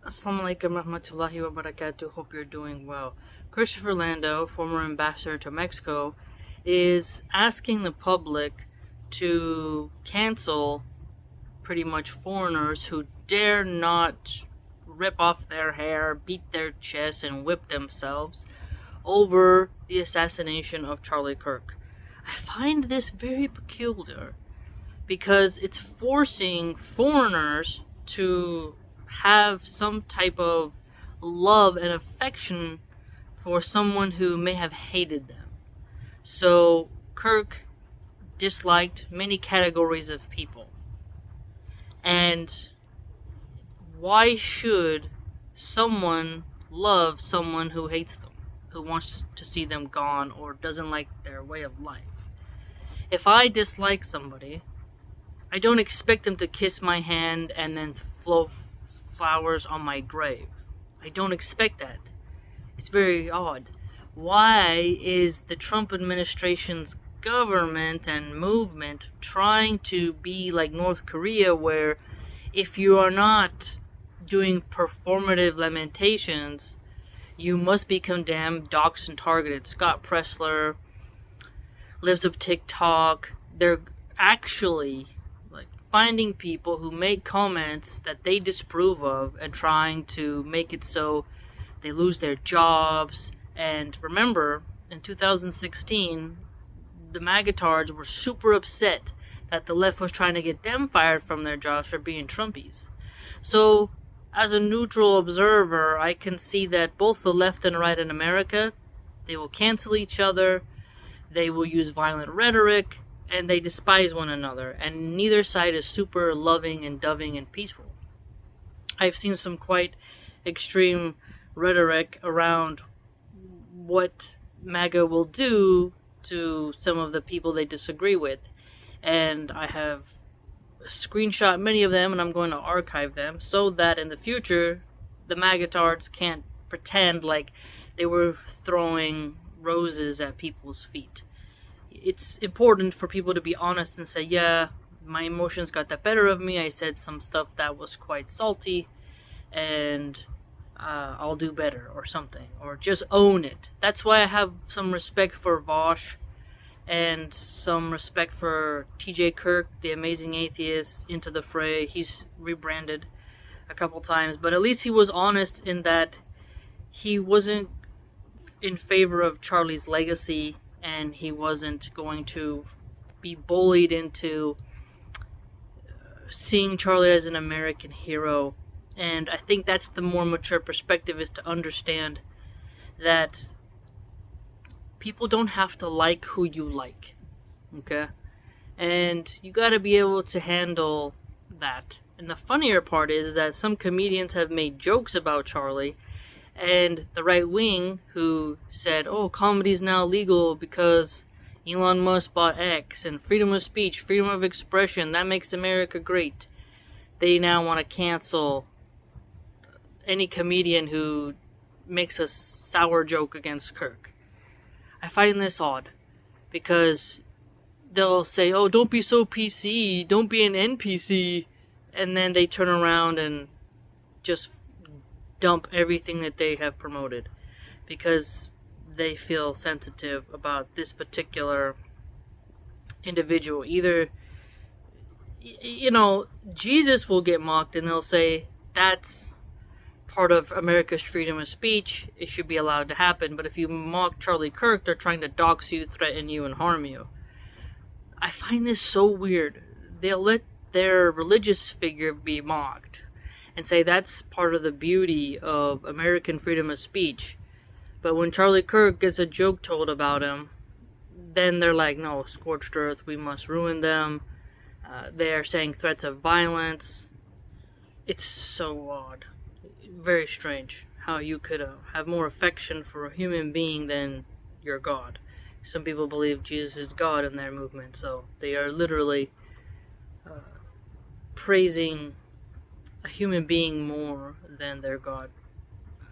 Assalamu alaikum rahmatullahi wa barakatuh. Hope you're doing well. Christopher Landau, former ambassador to Mexico, is asking the public to cancel pretty much foreigners who dare not rip off their hair, beat their chests, and whip themselves over the assassination of Charlie Kirk. I find this very peculiar because it's forcing foreigners to have some type of love and affection for someone who may have hated them. So Kirk disliked many categories of people. And why should someone love someone who hates them, who wants to see them gone or doesn't like their way of life? If I dislike somebody, I don't expect them to kiss my hand and then throw flowers on my grave. I don't expect that. It's very odd. Why is the Trump administration's government and movement trying to be like North Korea, where if you are not doing performative lamentations, you must be condemned, doxxed, and targeted? Scott Pressler, Lives of TikTok, they're actually finding people who make comments that they disapprove of and trying to make it so they lose their jobs. And remember, in 2016, the MAGAtards were super upset that the left was trying to get them fired from their jobs for being Trumpies. So, as a neutral observer, I can see that both the left and right in America, they will cancel each other, they will use violent rhetoric, and they despise one another, and neither side is super loving and doving and peaceful. I've seen some quite extreme rhetoric around what MAGA will do to some of the people they disagree with, and I have screenshot many of them, and I'm going to archive them so that in the future the MAGAtards can't pretend like they were throwing roses at people's feet. It's important for people to be honest and say, yeah, my emotions got the better of me. I said some stuff that was quite salty, and I'll do better or something. Or just own it. That's why I have some respect for Vosh and some respect for TJ Kirk, the amazing atheist, into the fray. He's rebranded a couple times, but at least he was honest in that he wasn't in favor of Charlie's legacy, and he wasn't going to be bullied into seeing Charlie as an American hero. And I think that's the more mature perspective, is to understand that people don't have to like who you like, okay? And you gotta be able to handle that. And the funnier part is that some comedians have made jokes about Charlie, and the right wing, who said, oh, comedy's now legal because Elon Musk bought X, and freedom of speech, freedom of expression, that makes America great. They now want to cancel any comedian who makes a sour joke against Kirk. I find this odd, because they'll say, oh, don't be so PC, don't be an NPC, and then they turn around and just dump everything that they have promoted because they feel sensitive about this particular individual. Either, Jesus will get mocked and they'll say that's part of America's freedom of speech, it should be allowed to happen. But if you mock Charlie Kirk, they're trying to dox you, threaten you, and harm you. I find this so weird. They'll let their religious figure be mocked and say that's part of the beauty of American freedom of speech. But when Charlie Kirk gets a joke told about him, then they're like, no, scorched earth, we must ruin them. They're saying threats of violence. It's so odd. Very strange how you could have more affection for a human being than your God. Some people believe Jesus is God in their movement, so they are literally praising a human being more than their God.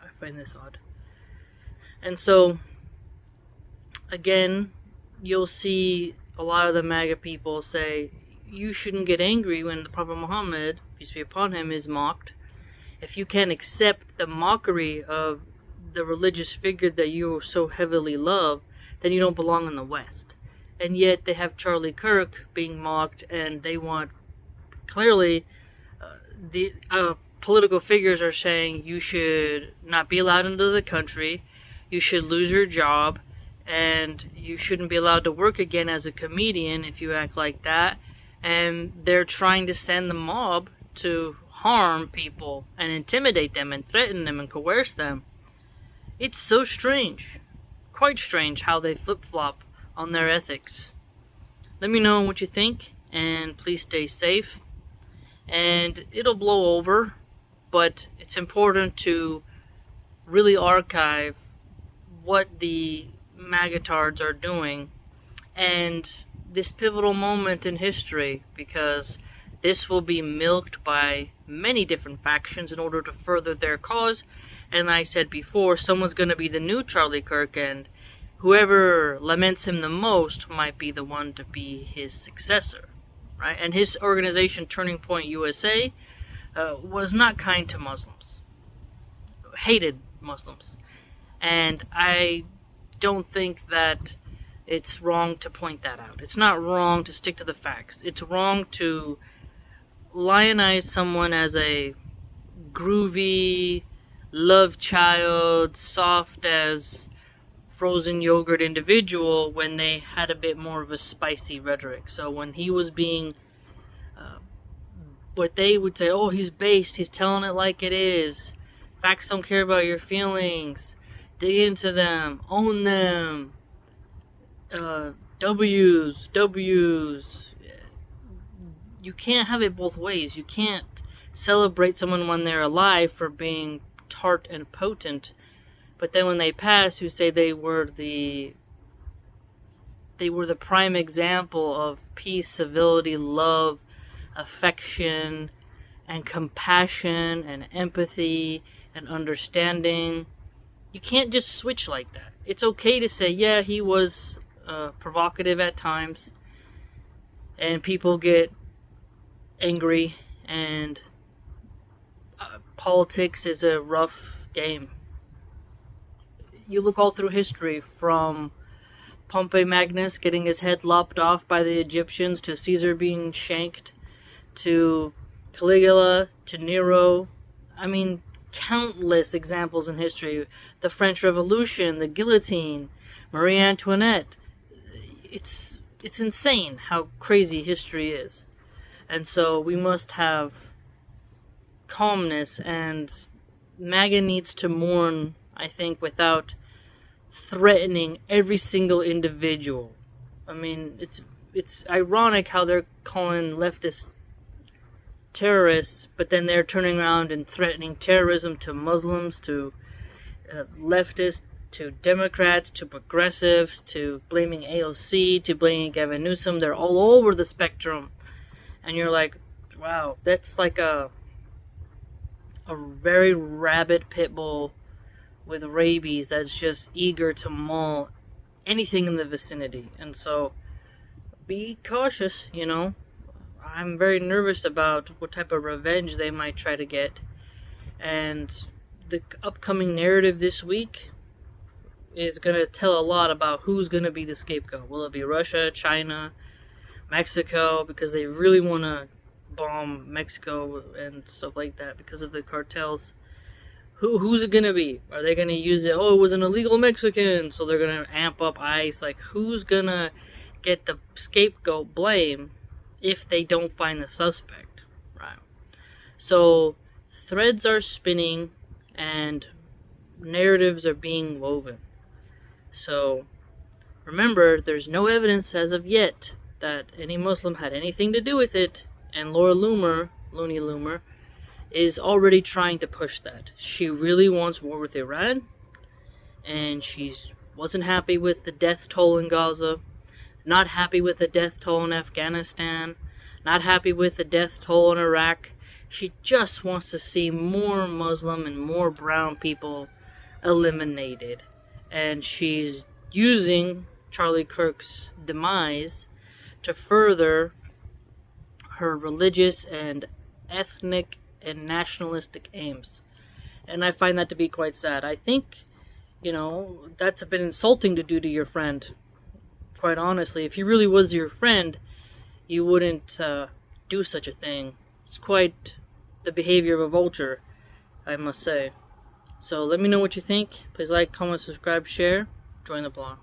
I find this odd. And so, again, you'll see a lot of the MAGA people say, you shouldn't get angry when the Prophet Muhammad, peace be upon him, is mocked. if you can't accept the mockery of the religious figure that you so heavily love, then you don't belong in the West. And yet they have Charlie Kirk being mocked, and they want, clearly, the political figures are saying you should not be allowed into the country, you should lose your job, and you shouldn't be allowed to work again as a comedian if you act like that. And they're trying to send the mob to harm people and intimidate them and threaten them and coerce them. It's so strange, quite strange, how they flip-flop on their ethics. Let me know what you think, and please stay safe. And it'll blow over, but it's important to really archive what the magatards are doing and this pivotal moment in history, because this will be milked by many different factions in order to further their cause. And I said before, someone's going to be the new Charlie Kirk, and whoever laments him the most might be the one to be his successor, right? And his organization, Turning Point USA, was not kind to Muslims, hated Muslims. And I don't think that it's wrong to point that out. It's not wrong to stick to the facts. It's wrong to lionize someone as a groovy, love child, soft as frozen yogurt individual when they had a bit more of a spicy rhetoric. So when he was being what they would say, oh, he's based, he's telling it like it is, facts don't care about your feelings, dig into them, own them, W's. You can't have it both ways. You can't celebrate someone when they're alive for being tart and potent, but then when they pass, you say they were the prime example of peace, civility, love, affection, and compassion, and empathy, and understanding. You can't just switch like that. It's okay to say, yeah, he was provocative at times, and people get angry, and politics is a rough game. You look all through history, from Pompey Magnus getting his head lopped off by the Egyptians, to Caesar being shanked, to Caligula, to Nero. I mean, countless examples in history. The French Revolution, the guillotine, Marie Antoinette. It's insane how crazy history is. And so we must have calmness, and MAGA needs to mourn, I think, without threatening every single individual. I mean, it's ironic how they're calling leftists terrorists, but then they're turning around and threatening terrorism to Muslims, to leftists, to Democrats, to progressives, to blaming AOC, to blaming Gavin Newsom. They're all over the spectrum. And you're like, wow, that's like a very rabid pit bull with rabies that's just eager to maul anything in the vicinity. And so be cautious, you know. I'm very nervous about what type of revenge they might try to get. And the upcoming narrative this week is going to tell a lot about who's going to be the scapegoat. Will it be Russia, China, Mexico, because they really want to bomb Mexico and stuff like that because of the cartels? Who's it going to be? Are they going to use it, oh, it was an illegal Mexican, so they're going to amp up ICE? Like, who's going to get the scapegoat blame if they don't find the suspect, right? So threads are spinning and narratives are being woven. So remember, there's no evidence as of yet that any Muslim had anything to do with it, and Laura Loomer, Looney Loomer, is already trying to push that. She really wants war with Iran, and she wasn't happy with the death toll in Gaza, not happy with the death toll in Afghanistan, not happy with the death toll in Iraq. She just wants to see more Muslim and more brown people eliminated. And she's using Charlie Kirk's demise to further her religious and ethnic and nationalistic aims. And I find that to be quite sad. I think, that's a bit insulting to do to your friend. Quite honestly, if he really was your friend, you wouldn't do such a thing. It's quite the behavior of a vulture, I must say. So let me know what you think. Please like, comment, subscribe, share. Join the blog.